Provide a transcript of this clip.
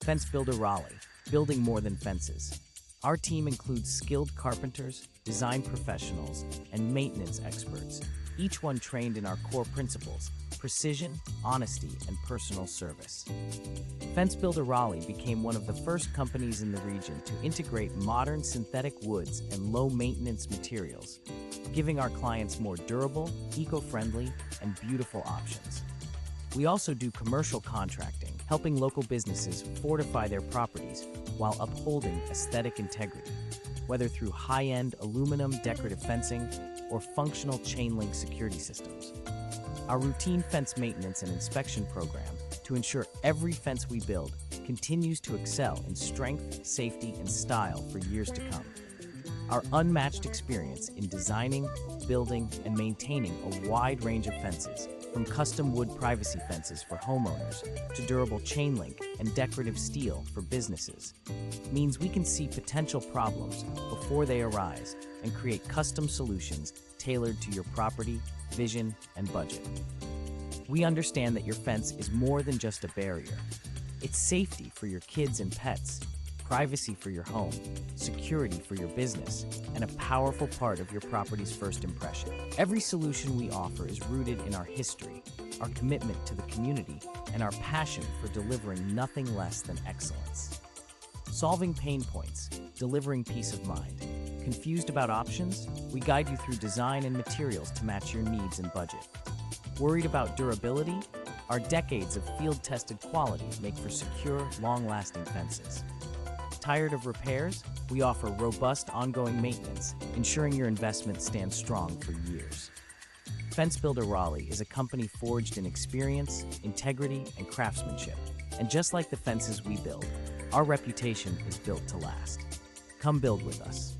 Fence Builder Raleigh, building more than fences. Our team includes skilled carpenters, design professionals, and maintenance experts, each one trained in our core principles: precision, honesty, and personal service. Fence Builder Raleigh became one of the first companies in the region to integrate modern synthetic woods and low-maintenance materials, giving our clients more durable, eco-friendly, and beautiful options. We also do commercial contracting, helping local businesses fortify their properties while upholding aesthetic integrity, whether through high-end aluminum decorative fencing or functional chain-link security systems. Our routine fence maintenance and inspection program to ensure every fence we build continues to excel in strength, safety, and style for years to come. Our unmatched experience in designing, building, and maintaining a wide range of fences, from custom wood privacy fences for homeowners to durable chain link and decorative steel for businesses, means we can see potential problems before they arise and create custom solutions tailored to your property, vision, and budget. We understand that your fence is more than just a barrier. It's safety for your kids and pets, privacy for your home, security for your business, and a powerful part of your property's first impression. Every solution we offer is rooted in our history, our commitment to the community, and our passion for delivering nothing less than excellence. Solving pain points, delivering peace of mind. Confused about options? We guide you through design and materials to match your needs and budget. Worried about durability? Our decades of field-tested quality make for secure, long-lasting fences. Tired of repairs? We offer robust, ongoing maintenance, ensuring your investment stands strong for years. Fence Builder Raleigh is a company forged in experience, integrity, and craftsmanship. And just like the fences we build, our reputation is built to last. Come build with us.